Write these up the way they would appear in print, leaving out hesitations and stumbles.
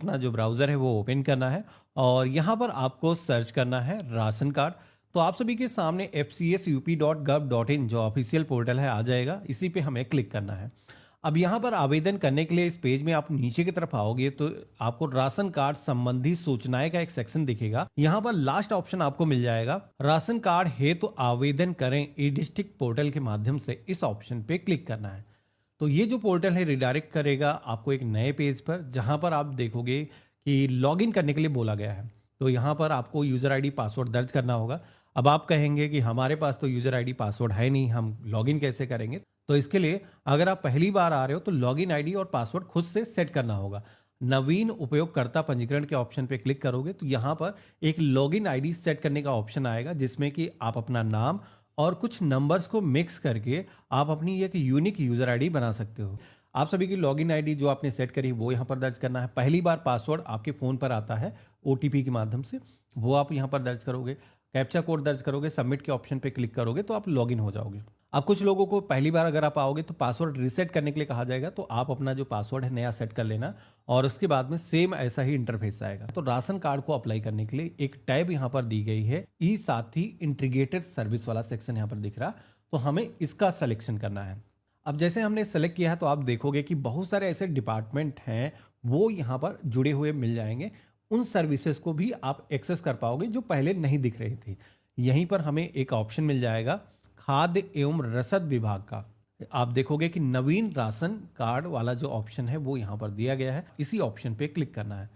अपना जो ब्राउज़र है वो ओपन करना है और यहाँ पर आपको सर्च करना है राशन कार्ड। तो आप सभी के सामने fcsup.gov.in जो ऑफिशियल पोर्टल है आ जाएगा, इसी पे हमें क्लिक करना है। अब यहाँ पर आवेदन करने के लिए इस पेज में आप नीचे की तरफ आओगे तो आपको राशन कार्ड संबंधी सूचनाएं का एक सेक्शन दिखेगा। यहाँ पर लास्ट ऑप्शन आपको मिल जाएगा राशन कार्ड है तो आवेदन करें ई डिस्ट्रिक्ट पोर्टल के माध्यम से, इस ऑप्शन पे क्लिक करना है। तो ये जो पोर्टल है रिडायरेक्ट करेगा आपको एक नए पेज पर, जहां पर आप देखोगे कि लॉगिन करने के लिए बोला गया है। तो यहाँ पर आपको यूजर आईडी पासवर्ड दर्ज करना होगा। अब आप कहेंगे कि हमारे पास तो यूजर आईडी पासवर्ड है नहीं, हम लॉगिन कैसे करेंगे? तो इसके लिए अगर आप पहली बार आ रहे हो तो लॉगिन आईडी और पासवर्ड खुद से सेट करना होगा। नवीन उपयोगकर्ता पंजीकरण के ऑप्शन पे क्लिक करोगे तो यहाँ पर एक लॉगिन आईडी सेट करने का ऑप्शन आएगा, जिसमें कि आप अपना नाम और कुछ नंबर्स को मिक्स करके आप अपनी एक यूनिक यूजर आईडी बना सकते हो। आप सभी की लॉगिन आईडी जो आपने सेट करी वो यहाँ पर दर्ज करना है। पहली बार पासवर्ड आपके फ़ोन पर आता है ओटीपी के माध्यम से, वो आप यहाँ पर दर्ज करोगे। कैप्चा कोड दर्ज करोगे, सबमिट के ऑप्शन पे क्लिक करोगे तो आप लॉगिन हो जाओगे। अब कुछ लोगों को पहली बार अगर आप आओगे तो पासवर्ड रीसेट करने के लिए कहा जाएगा, तो आप अपना जो पासवर्ड है नया सेट कर लेना और उसके बाद में सेम ऐसा ही इंटरफेस आएगा। तो राशन कार्ड को अप्लाई करने के लिए एक टैब यहाँ पर दी गई है, ई साथी इंटीग्रेटेड सर्विस वाला सेक्शन यहाँ पर दिख रहा, तो हमें इसका सिलेक्शन करना है। अब जैसे हमने सेलेक्ट किया है तो आप देखोगे कि बहुत सारे ऐसे डिपार्टमेंट हैं वो यहाँ पर जुड़े हुए मिल जाएंगे। उन सर्विसेज को भी आप एक्सेस कर पाओगे जो पहले नहीं दिख रही थी। यहीं पर हमें एक ऑप्शन मिल जाएगा खाद्य एवं रसद विभाग का। आप देखोगे कि नवीन राशन कार्ड वाला जो ऑप्शन है वो यहाँ पर दिया गया है, इसी ऑप्शन पे क्लिक करना है।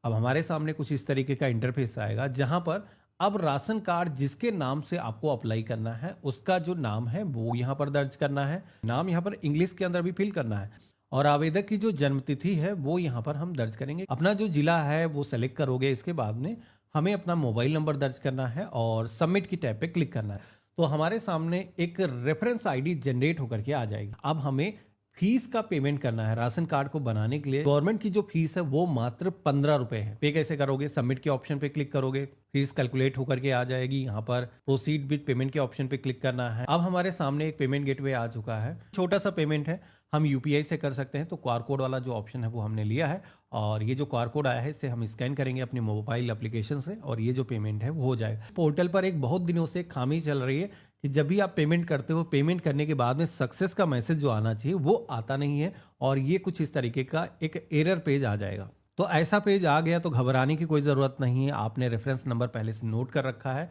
अब हमारे सामने कुछ इस तरीके का इंटरफेस आएगा, जहां पर अब राशन कार्ड जिसके नाम से आपको अप्लाई करना है उसका जो नाम है वो यहाँ पर दर्ज करना है। नाम यहाँ पर इंग्लिश के अंदर भी फिल करना है और आवेदक की जो जन्म तिथि है वो यहाँ पर हम दर्ज करेंगे। अपना जो जिला है वो सेलेक्ट करोगे। इसके बाद में हमें अपना मोबाइल नंबर दर्ज करना है और सबमिट की टैब पे क्लिक करना है। तो हमारे सामने एक रेफरेंस आईडी जनरेट होकर के आ जाएगी। अब हमें फीस का पेमेंट करना है। राशन कार्ड को बनाने के लिए गवर्नमेंट की जो फीस है वो मात्र 15 रुपए है। पे कैसे करोगे? सबमिट के ऑप्शन पे क्लिक करोगे, फीस कैलकुलेट होकर के आ जाएगी। यहाँ पर प्रोसीड विद पेमेंट के ऑप्शन पे क्लिक करना है। अब हमारे सामने एक पेमेंट गेटवे आ चुका है। छोटा सा पेमेंट है, हम यूपीआई से कर सकते हैं। तो क्यूआर कोड वाला जो ऑप्शन है वो हमने लिया है और ये जो क्यूआर कोड आया है इसे हम स्कैन करेंगे अपने मोबाइल एप्लीकेशन से और ये जो पेमेंट है वो हो जाएगा। पोर्टल पर एक बहुत दिनों से खामी चल रही है कि जब भी आप पेमेंट करते हो, पेमेंट करने के बाद में सक्सेस का मैसेज जो आना चाहिए वो आता नहीं है और ये कुछ इस तरीके का एक एरर पेज आ जाएगा। तो ऐसा पेज आ गया तो घबराने की कोई ज़रूरत नहीं है, आपने रेफरेंस नंबर पहले से नोट कर रखा है।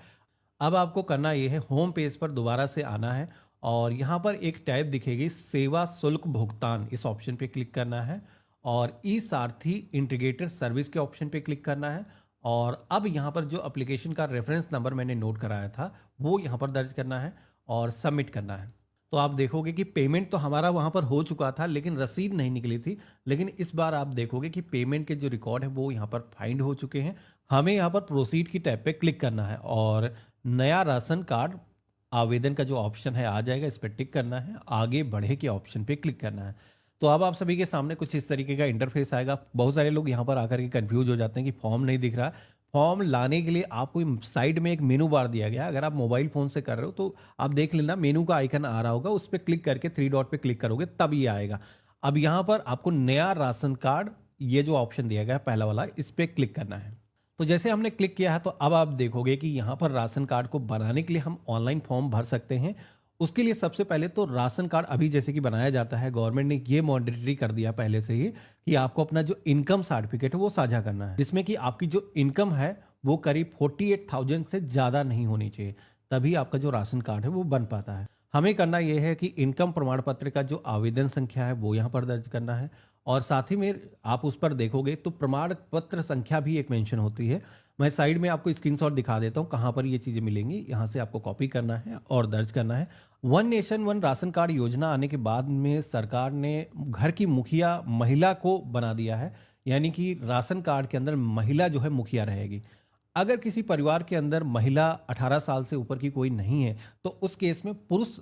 अब आपको करना ये है, होम पेज पर दोबारा से आना है और यहाँ पर एक टैब दिखेगी सेवा शुल्क भुगतान, इस ऑप्शन पे क्लिक करना है और ई सारथी इंटीग्रेटेड सर्विस के ऑप्शन पे क्लिक करना है और अब यहाँ पर जो एप्लीकेशन का रेफरेंस नंबर मैंने नोट कराया था वो यहाँ पर दर्ज करना है और सबमिट करना है। तो आप देखोगे कि पेमेंट तो हमारा वहाँ पर हो चुका था लेकिन रसीद नहीं निकली थी, लेकिन इस बार आप देखोगे कि पेमेंट के जो रिकॉर्ड है वो यहाँ पर फाइंड हो चुके हैं। हमें यहाँ पर प्रोसीड की टैब पे क्लिक करना है और नया राशन कार्ड आवेदन का जो ऑप्शन है आ जाएगा, इस पर टिक करना है, आगे बढ़े के ऑप्शन पे क्लिक करना है। तो अब आप सभी के सामने कुछ इस तरीके का इंटरफेस आएगा। बहुत सारे लोग यहाँ पर आकर के कंफ्यूज हो जाते हैं कि फॉर्म नहीं दिख रहा। फॉर्म लाने के लिए आपको साइड में एक मेनू बार दिया गया है। अगर आप मोबाइल फोन से कर रहे हो तो आप देख लेना, मेनू का आइकन आ रहा होगा, उस पर क्लिक करके 3 डॉट पे क्लिक करोगे तब ये आएगा। अब यहाँ पर आपको नया राशन कार्ड ये जो ऑप्शन दिया गया है पहला वाला, इस पर क्लिक करना है। तो जैसे हमने क्लिक किया है तो अब आप देखोगे कि यहाँ पर राशन कार्ड को बनाने के लिए हम ऑनलाइन फॉर्म भर सकते हैं। उसके लिए सबसे पहले तो राशन कार्ड अभी जैसे कि बनाया जाता है, गवर्नमेंट ने ये मैंडेटरी कर दिया पहले से ही कि आपको अपना जो इनकम सर्टिफिकेट है वो साझा करना है, जिसमें कि आपकी जो इनकम है वो करीब 48,000 से ज़्यादा नहीं होनी चाहिए, तभी आपका जो राशन कार्ड है वो बन पाता है। हमें करना यह है कि इनकम प्रमाण पत्र का जो आवेदन संख्या है वो यहाँ पर दर्ज करना है और साथ ही में आप उस पर देखोगे तो प्रमाण पत्र संख्या भी एक मेंशन होती है। मैं साइड में आपको स्क्रीनशॉट दिखा देता हूँ कहाँ पर ये चीज़ें मिलेंगी। यहाँ से आपको कॉपी करना है और दर्ज करना है। One nation one ration card योजना आने के बाद में सरकार ने घर की मुखिया महिला को बना दिया है, यानी कि राशन कार्ड के अंदर महिला जो है मुखिया रहेगी। अगर किसी परिवार के अंदर महिला 18 साल से ऊपर की कोई नहीं है तो उस केस में पुरुष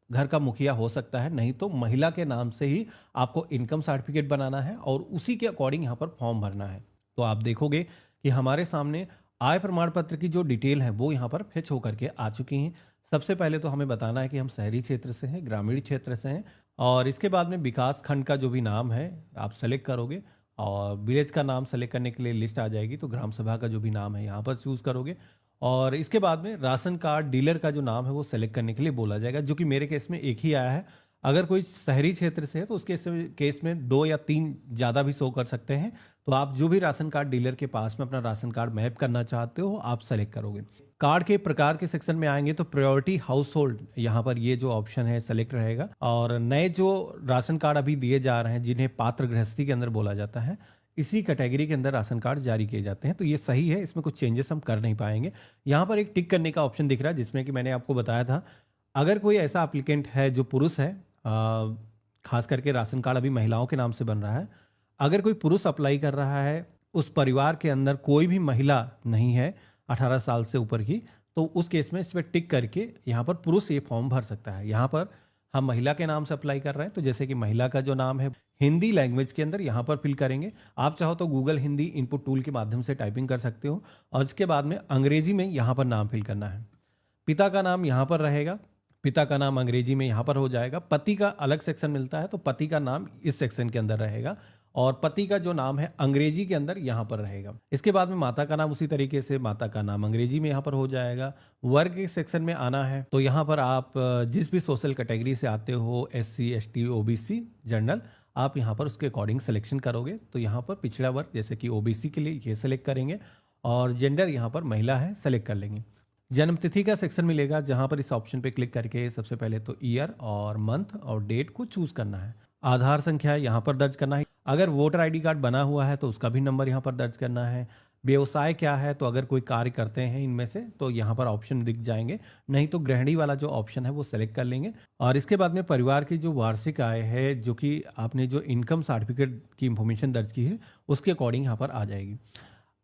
घर का मुखिया हो सकता है, नहीं तो महिला के नाम से ही आपको इनकम सर्टिफिकेट बनाना है और उसी के अकॉर्डिंग यहाँ पर फॉर्म भरना है। तो आप देखोगे कि हमारे सामने आय प्रमाण पत्र की जो डिटेल है वो यहाँ पर फेच होकर के आ चुकी हैं। सबसे पहले तो हमें बताना है कि हम शहरी क्षेत्र से हैं, ग्रामीण क्षेत्र से हैं और इसके बाद में विकास खंड का जो भी नाम है आप सेलेक्ट करोगे और विलेज का नाम सेलेक्ट करने के लिए लिस्ट आ जाएगी, तो ग्राम सभा का जो भी नाम है यहाँ पर चूज करोगे। और इसके बाद में राशन कार्ड डीलर का जो नाम है वो सेलेक्ट करने के लिए बोला जाएगा, जो कि मेरे केस में एक ही आया है। अगर कोई शहरी क्षेत्र से है तो उसके केस में 2 या 3 ज़्यादा भी शो कर सकते हैं। तो आप जो भी राशन कार्ड डीलर के पास में अपना राशन कार्ड मैप करना चाहते हो आप सेलेक्ट करोगे। कार्ड के प्रकार के सेक्शन में आएंगे तो प्रायोरिटी हाउस होल्ड, यहाँ पर ये जो ऑप्शन है सेलेक्ट रहेगा। और नए जो राशन कार्ड अभी दिए जा रहे हैं जिन्हें पात्र गृहस्थी के अंदर बोला जाता है, इसी कैटेगरी के अंदर राशन कार्ड जारी किए जाते हैं, तो ये सही है, इसमें कुछ चेंजेस हम कर नहीं पाएंगे। यहाँ पर एक टिक करने का ऑप्शन दिख रहा है जिसमें कि मैंने आपको बताया था, अगर कोई ऐसा एप्लीकेंट है जो पुरुष है, खास करके राशन कार्ड अभी महिलाओं के नाम से बन रहा है, अगर कोई पुरुष अप्लाई कर रहा है, उस परिवार के अंदर कोई भी महिला नहीं है 18 साल से ऊपर की, तो उस केस में इस पर टिक करके यहाँ पर पुरुष ये फॉर्म भर सकता है। यहाँ पर हम महिला के नाम से अप्लाई कर रहे हैं, तो जैसे कि महिला का जो नाम है हिंदी लैंग्वेज के अंदर यहाँ पर फिल करेंगे। आप चाहो तो गूगल हिंदी इनपुट टूल के माध्यम से टाइपिंग कर सकते हो, और इसके बाद में अंग्रेजी में यहाँ पर नाम फिल करना है। पिता का नाम यहाँ पर रहेगा, पिता का नाम अंग्रेजी में यहाँ पर हो जाएगा। पति का अलग सेक्शन मिलता है, तो पति का नाम इस सेक्शन के अंदर रहेगा, और पति का जो नाम है अंग्रेजी के अंदर यहाँ पर रहेगा। इसके बाद में माता का नाम उसी तरीके से, माता का नाम अंग्रेजी में यहाँ पर हो जाएगा। वर्ग के सेक्शन में आना है तो यहाँ पर आप जिस भी सोशल कैटेगरी से आते हो, SC ST OBC जनरल, आप यहाँ पर उसके अकॉर्डिंग सिलेक्शन करोगे। तो यहाँ पर पिछड़ा वर्ग जैसे कि OBC के लिए ये सेलेक्ट करेंगे, और जेंडर यहाँ पर महिला है सेलेक्ट कर लेंगे। जन्म तिथि का सेक्शन मिलेगा, जहां पर इस ऑप्शन पे क्लिक करके सबसे पहले तो ईयर और मंथ और डेट को चूज करना है। आधार संख्या यहाँ पर दर्ज करना है। अगर वोटर ID कार्ड बना हुआ है तो उसका भी नंबर यहाँ पर दर्ज करना है। व्यवसाय क्या है, तो अगर कोई कार्य करते हैं इनमें से तो यहाँ पर ऑप्शन दिख जाएंगे, नहीं तो गृहिणी वाला जो ऑप्शन है वो सेलेक्ट कर लेंगे। और इसके बाद में परिवार की जो वार्षिक आय है, जो कि आपने जो इनकम सर्टिफिकेट की इंफॉर्मेशन दर्ज की है, उसके अकॉर्डिंग यहाँ पर आ जाएगी।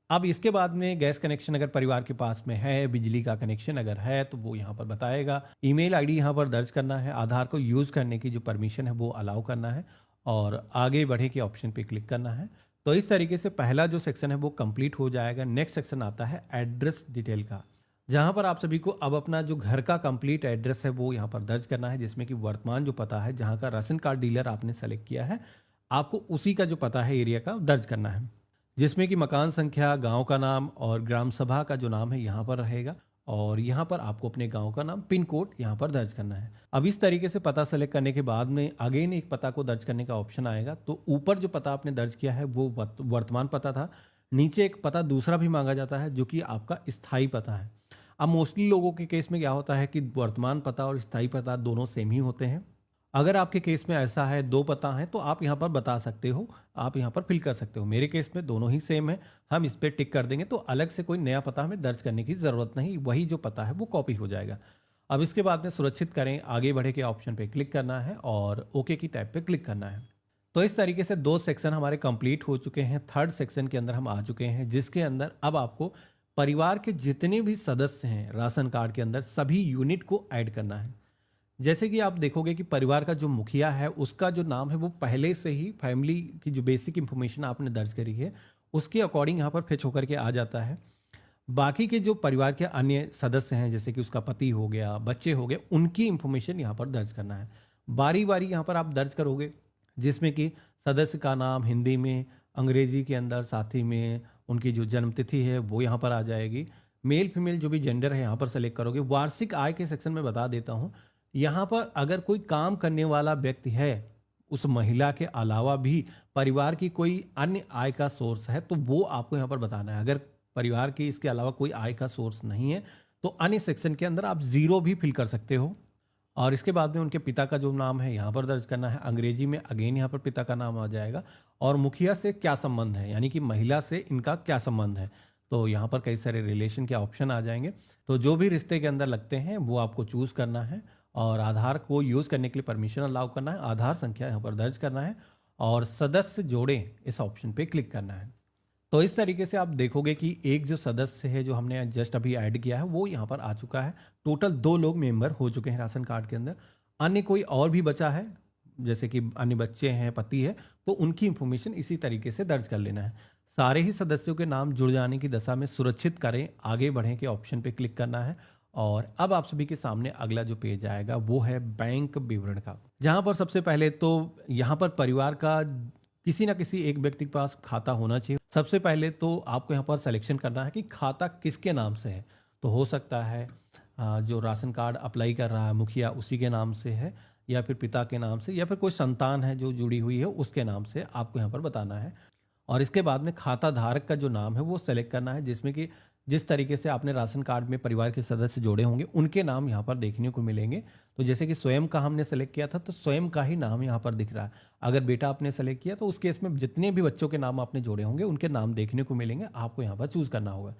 अब इसके बाद में गैस कनेक्शन अगर परिवार के पास में है, बिजली का कनेक्शन अगर है तो वो यहाँ पर बताएगा। ईमेल ID यहाँ पर दर्ज करना है। आधार को यूज़ करने की जो परमिशन है वो अलाउ करना है, और आगे बढ़े के ऑप्शन पे क्लिक करना है। तो इस तरीके से पहला जो सेक्शन है वो कंप्लीट हो जाएगा। नेक्स्ट सेक्शन आता है एड्रेस डिटेल का, जहाँ पर आप सभी को अब अपना जो घर का कंप्लीट एड्रेस है वो यहाँ पर दर्ज करना है, जिसमें कि वर्तमान जो पता है जहाँ का राशन कार्ड डीलर आपने सेलेक्ट किया है, आपको उसी का जो पता है एरिया का दर्ज करना है, जिसमें कि मकान संख्या, गांव का नाम और ग्राम सभा का जो नाम है यहाँ पर रहेगा। और यहाँ पर आपको अपने गांव का नाम, पिन कोड यहाँ पर दर्ज करना है। अब इस तरीके से पता सेलेक्ट करने के बाद में अगेन एक पता को दर्ज करने का ऑप्शन आएगा। तो ऊपर जो पता आपने दर्ज किया है वो वर्तमान पता था, नीचे एक पता दूसरा भी मांगा जाता है जो कि आपका स्थायी पता है। अब मोस्टली लोगों के केस में क्या होता है कि वर्तमान पता और स्थायी पता दोनों सेम ही होते हैं। अगर आपके केस में ऐसा है 2 पता है तो आप यहाँ पर बता सकते हो, आप यहाँ पर फिल कर सकते हो। मेरे केस में दोनों ही सेम है, हम इस पर टिक कर देंगे, तो अलग से कोई नया पता हमें दर्ज करने की ज़रूरत नहीं, वही जो पता है वो कॉपी हो जाएगा। अब इसके बाद में सुरक्षित करें, आगे बढ़े के ऑप्शन पे क्लिक करना है और ओके की टैब पे क्लिक करना है। तो इस तरीके से 2 सेक्शन हमारे कंप्लीट हो चुके हैं। थर्ड सेक्शन के अंदर हम आ चुके हैं, जिसके अंदर अब आपको परिवार के जितने भी सदस्य हैं राशन कार्ड के अंदर सभी यूनिट को ऐड करना है। जैसे कि आप देखोगे कि परिवार का जो मुखिया है उसका जो नाम है वो पहले से ही फैमिली की जो बेसिक इंफॉर्मेशन आपने दर्ज करी है उसके अकॉर्डिंग यहाँ पर फेच होकर के आ जाता है। बाकी के जो परिवार के अन्य सदस्य हैं, जैसे कि उसका पति हो गया, बच्चे हो गए, उनकी इंफॉर्मेशन यहाँ पर दर्ज करना है। बारी बारी यहाँ पर आप दर्ज करोगे, जिसमें कि सदस्य का नाम हिंदी में, अंग्रेजी के अंदर, साथ ही में उनकी जो जन्म तिथि है वो यहाँ पर आ जाएगी। मेल फीमेल जो भी जेंडर है यहाँ पर सेलेक्ट करोगे। वार्षिक आय के सेक्शन में बता देता हूँ, यहाँ पर अगर कोई काम करने वाला व्यक्ति है, उस महिला के अलावा भी परिवार की कोई अन्य आय का सोर्स है तो वो आपको यहाँ पर बताना है। अगर परिवार की इसके अलावा कोई आय का सोर्स नहीं है तो अन्य सेक्शन के अंदर आप 0 भी फिल कर सकते हो। और इसके बाद में उनके पिता का जो नाम है यहाँ पर दर्ज करना है। अंग्रेजी में अगेन यहाँ पर पिता का नाम आ जाएगा, और मुखिया से क्या संबंध है, यानी कि महिला से इनका क्या संबंध है, तो यहाँ पर कई सारे रिलेशन के ऑप्शन आ जाएंगे। तो जो भी रिश्ते के अंदर लगते हैं वो आपको चूज करना है, और आधार को यूज़ करने के लिए परमिशन अलाउ करना है। आधार संख्या यहाँ पर दर्ज करना है और सदस्य जोड़ें इस ऑप्शन पे क्लिक करना है। तो इस तरीके से आप देखोगे कि एक जो सदस्य है जो हमने जस्ट अभी ऐड किया है वो यहाँ पर आ चुका है। टोटल 2 लोग मेंबर हो चुके हैं राशन कार्ड के अंदर। अन्य कोई और भी बचा है, जैसे कि अन्य बच्चे हैं, पति है, तो उनकी इंफॉर्मेशन इसी तरीके से दर्ज कर लेना है। सारे ही सदस्यों के नाम जुड़ जाने की दशा में सुरक्षित करें, आगे बढ़ें के ऑप्शन पे क्लिक करना है। और अब आप सभी के सामने अगला जो पेज आएगा वो है बैंक विवरण का, जहां पर सबसे पहले तो यहाँ पर परिवार का किसी ना किसी एक व्यक्ति के पास खाता होना चाहिए। सबसे पहले तो आपको यहाँ पर सिलेक्शन करना है कि खाता किसके नाम से है। तो हो सकता है जो राशन कार्ड अप्लाई कर रहा है मुखिया उसी के नाम से है, या फिर पिता के नाम से, या फिर कोई संतान है जो जुड़ी हुई है उसके नाम से आपको यहाँ पर बताना है। और इसके बाद में खाता धारक का जो नाम है वो सेलेक्ट करना है, जिसमें कि जिस तरीके से आपने राशन कार्ड में परिवार के सदस्य जोड़े होंगे उनके नाम यहाँ पर देखने को मिलेंगे। तो जैसे कि स्वयं का हमने सेलेक्ट किया था तो स्वयं का ही नाम यहाँ पर दिख रहा है। अगर बेटा आपने सेलेक्ट किया तो उस केस में जितने भी बच्चों के नाम आपने जोड़े होंगे उनके नाम देखने को मिलेंगे, आपको यहाँ पर चूज करना होगा।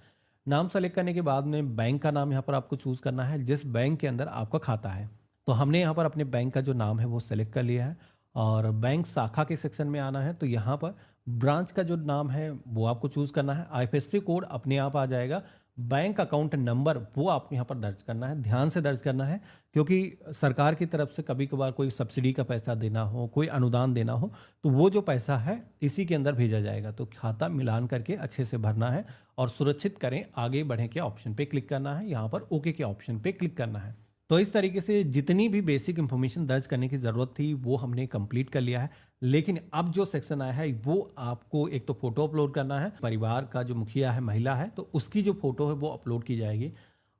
नाम सेलेक्ट करने के बाद में बैंक का नाम यहाँ पर आपको चूज करना है जिस बैंक के अंदर आपका खाता है। तो हमने यहाँ पर अपने बैंक का जो नाम है वो सेलेक्ट कर लिया है और बैंक शाखा के सेक्शन में आना है। तो यहाँ पर ब्रांच का जो नाम है वो आपको चूज करना है। आईएफएससी कोड अपने आप आ जाएगा। बैंक अकाउंट नंबर वो आपको यहाँ पर दर्ज करना है, ध्यान से दर्ज करना है, क्योंकि सरकार की तरफ से कभी कभार कोई सब्सिडी का पैसा देना हो, कोई अनुदान देना हो, तो वो जो पैसा है इसी के अंदर भेजा जाएगा। तो खाता मिलान करके अच्छे से भरना है और सुरक्षित करें आगे बढ़े के ऑप्शन पे क्लिक करना है, यहाँ पर ओके के ऑप्शन पे क्लिक करना है। तो इस तरीके से जितनी भी बेसिक इंफॉर्मेशन दर्ज करने की ज़रूरत थी वो हमने कंप्लीट कर लिया है। लेकिन अब जो सेक्शन आया है वो आपको एक तो फोटो अपलोड करना है, परिवार का जो मुखिया है महिला है तो उसकी जो फोटो है वो अपलोड की जाएगी।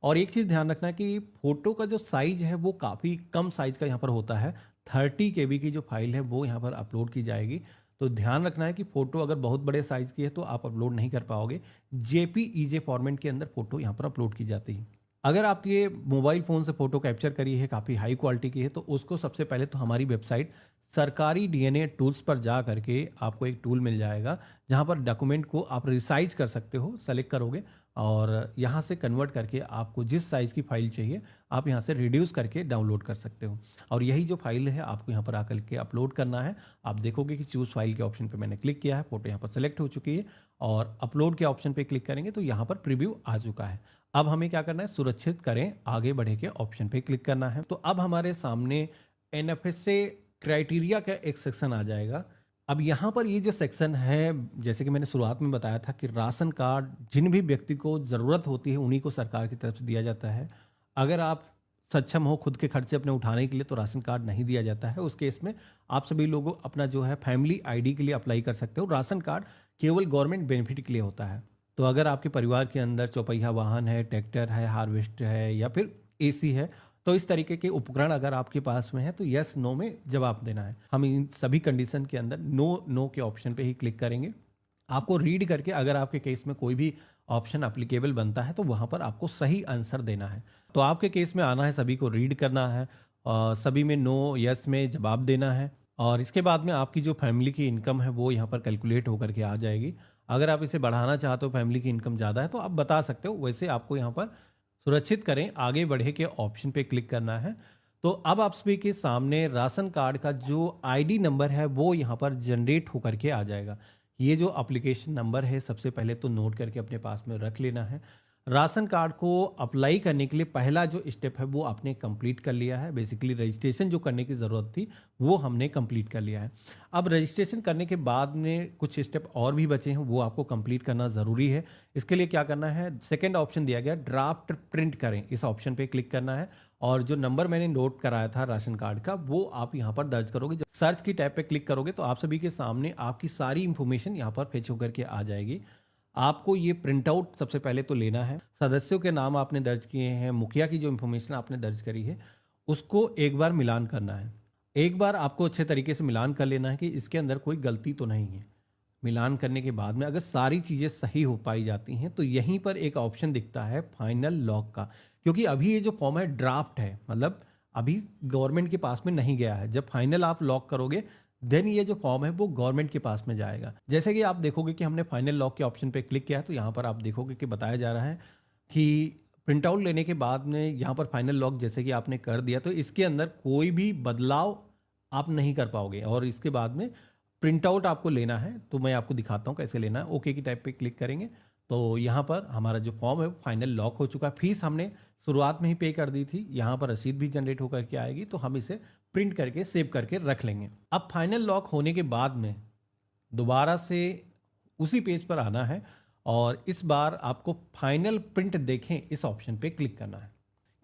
और एक चीज़ ध्यान रखना है कि फोटो का जो साइज है वो काफ़ी कम साइज का यहाँ पर होता है। 30 KB की जो फाइल है वो यहाँ पर अपलोड की जाएगी। तो ध्यान रखना है कि फोटो अगर बहुत बड़े साइज की है तो आप अपलोड नहीं कर पाओगे। JPEG फॉर्मेट के अंदर फोटो यहाँ पर अपलोड की जाती है। अगर आपके मोबाइल फ़ोन से फ़ोटो कैप्चर करी है, काफ़ी हाई क्वालिटी की है, तो उसको सबसे पहले तो हमारी वेबसाइट सरकारी DNA टूल्स पर जा करके आपको एक टूल मिल जाएगा जहां पर डॉक्यूमेंट को आप रिसाइज कर सकते हो। सेलेक्ट करोगे और यहां से कन्वर्ट करके आपको जिस साइज़ की फ़ाइल चाहिए आप यहां से रिड्यूस करके डाउनलोड कर सकते हो। और यही जो फाइल है आपको यहां पर आकर के अपलोड करना है। आप देखोगे कि चूज़ फाइल के ऑप्शन पर मैंने क्लिक किया है, फोटो यहाँ पर सेलेक्ट हो चुकी है और अपलोड के ऑप्शन पर क्लिक करेंगे तो यहाँ पर प्रीव्यू आ चुका है। अब हमें क्या करना है, सुरक्षित करें आगे बढ़े के ऑप्शन पे क्लिक करना है। तो अब हमारे सामने NFSA क्राइटेरिया का एक सेक्शन आ जाएगा। अब यहाँ पर ये जो सेक्शन है, जैसे कि मैंने शुरुआत में बताया था कि राशन कार्ड जिन भी व्यक्ति को ज़रूरत होती है उन्हीं को सरकार की तरफ से दिया जाता है। अगर आप सक्षम हो खुद के खर्चे अपने उठाने के लिए तो राशन कार्ड नहीं दिया जाता है। उस केस में आप सभी लोग अपना जो है फैमिली ID के लिए अप्लाई कर सकते हो। राशन कार्ड केवल गवर्नमेंट बेनिफिट के लिए होता है। तो अगर आपके परिवार के अंदर चौपहिया वाहन है, ट्रैक्टर है, हार्वेस्टर है या फिर AC है, तो इस तरीके के उपकरण अगर आपके पास में है तो यस नो में जवाब देना है। हम इन सभी कंडीशन के अंदर नो के ऑप्शन पे ही क्लिक करेंगे। आपको रीड करके अगर आपके केस में कोई भी ऑप्शन अप्लीकेबल बनता है तो वहां पर आपको सही आंसर देना है। तो आपके केस में आना है, सभी को रीड करना है, सभी में नो यस में जवाब देना है और इसके बाद में आपकी जो फैमिली की इनकम है वो यहाँ पर कैलकुलेट होकर के आ जाएगी। अगर आप इसे बढ़ाना चाहते हो, फैमिली की इनकम ज़्यादा है तो आप बता सकते हो। वैसे आपको यहाँ पर सुरक्षित करें आगे बढ़े के ऑप्शन पे क्लिक करना है। तो अब आप सभी के सामने राशन कार्ड का जो ID नंबर है वो यहाँ पर जनरेट होकर के आ जाएगा। ये जो एप्लीकेशन नंबर है सबसे पहले तो नोट करके अपने पास में रख लेना है। राशन कार्ड को अप्लाई करने के लिए पहला जो स्टेप है वो आपने कंप्लीट कर लिया है। बेसिकली रजिस्ट्रेशन जो करने की ज़रूरत थी वो हमने कंप्लीट कर लिया है। अब रजिस्ट्रेशन करने के बाद में कुछ स्टेप और भी बचे हैं, वो आपको कंप्लीट करना ज़रूरी है। इसके लिए क्या करना है, सेकंड ऑप्शन दिया गया ड्राफ्ट प्रिंट करें, इस ऑप्शन पे क्लिक करना है और जो नंबर मैंने नोट कराया था राशन कार्ड का वो आप यहाँ पर दर्ज करोगे। जब सर्च की टैब पे क्लिक करोगे तो आप सभी के सामने आपकी सारी इंफॉर्मेशन यहाँ पर फेच होकर के आ जाएगी। आपको ये प्रिंट आउट सबसे पहले तो लेना है। सदस्यों के नाम आपने दर्ज किए हैं, मुखिया की जो इन्फॉर्मेशन आपने दर्ज करी है उसको एक बार मिलान करना है। एक बार आपको अच्छे तरीके से मिलान कर लेना है कि इसके अंदर कोई गलती तो नहीं है। मिलान करने के बाद में अगर सारी चीज़ें सही हो पाई जाती हैं तो यहीं पर एक ऑप्शन दिखता है फाइनल लॉक का, क्योंकि अभी ये जो फॉर्म है ड्राफ्ट है, मतलब अभी गवर्नमेंट के पास में नहीं गया है। जब फाइनल आप लॉक करोगे देन ये जो फॉर्म है वो गवर्नमेंट के पास में जाएगा। जैसे कि आप देखोगे कि हमने फाइनल लॉक के ऑप्शन पे क्लिक किया है तो यहाँ पर आप देखोगे कि बताया जा रहा है कि प्रिंट आउट लेने के बाद में यहाँ पर फाइनल लॉक जैसे कि आपने कर दिया तो इसके अंदर कोई भी बदलाव आप नहीं कर पाओगे। और इसके बाद में प्रिंट आउट आपको लेना है तो मैं आपको दिखाता हूँ कैसे लेना है। ओके की टाइप पे क्लिक करेंगे तो यहाँ पर हमारा जो फॉर्म है फाइनल लॉक हो चुका है। फीस हमने शुरुआत में ही पे कर दी थी, यहाँ पर रसीद भी जनरेट होकर के आएगी तो हम इसे प्रिंट करके सेव करके रख लेंगे। अब फाइनल लॉक होने के बाद में दोबारा से उसी पेज पर आना है और इस बार आपको फाइनल प्रिंट देखें इस ऑप्शन पे क्लिक करना है।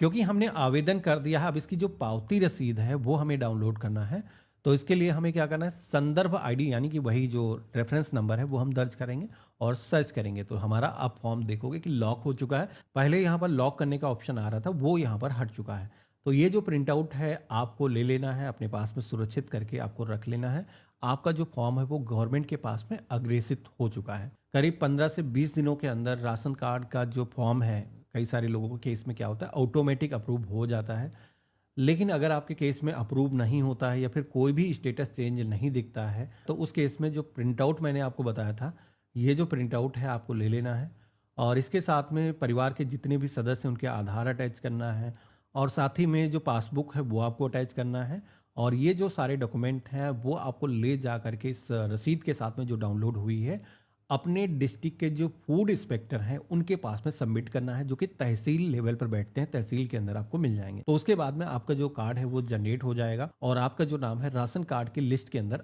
क्योंकि हमने आवेदन कर दिया है, अब इसकी जो पावती रसीद है वो हमें डाउनलोड करना है। तो इसके लिए हमें क्या करना है, संदर्भ आईडी यानी कि वही जो रेफरेंस नंबर है वो हम दर्ज करेंगे और सर्च करेंगे। तो हमारा अब फॉर्म देखोगे कि लॉक हो चुका है। पहले यहाँ पर लॉक करने का ऑप्शन आ रहा था, वो यहाँ पर हट चुका है। तो ये जो प्रिंट आउट है आपको ले लेना है, अपने पास में सुरक्षित करके आपको रख लेना है। आपका जो फॉर्म है वो गवर्नमेंट के पास में अग्रेसित हो चुका है। करीब 15 से 20 दिनों के अंदर राशन कार्ड का जो फॉर्म है, कई सारे लोगों के केस में क्या होता है, ऑटोमेटिक अप्रूव हो जाता है। लेकिन अगर आपके केस में अप्रूव नहीं होता है या फिर कोई भी स्टेटस चेंज नहीं दिखता है, तो उस केस में जो प्रिंट आउट मैंने आपको बताया था, ये जो प्रिंट आउट है आपको ले लेना है और इसके साथ में परिवार के जितने भी सदस्य हैं उनके आधार अटैच करना है और साथ ही में जो पासबुक है वो आपको अटैच करना है। और ये जो सारे डॉक्यूमेंट हैं वो आपको ले जा करके इस रसीद के साथ में जो डाउनलोड हुई है अपने डिस्ट्रिक्ट के जो फूड इंस्पेक्टर हैं उनके पास में सबमिट करना है, जो कि तहसील लेवल पर बैठते हैं, तहसील के अंदर आपको मिल जाएंगे। तो उसके बाद में आपका जो कार्ड है वो जनरेट हो जाएगा और आपका जो नाम है राशन कार्ड की लिस्ट के अंदर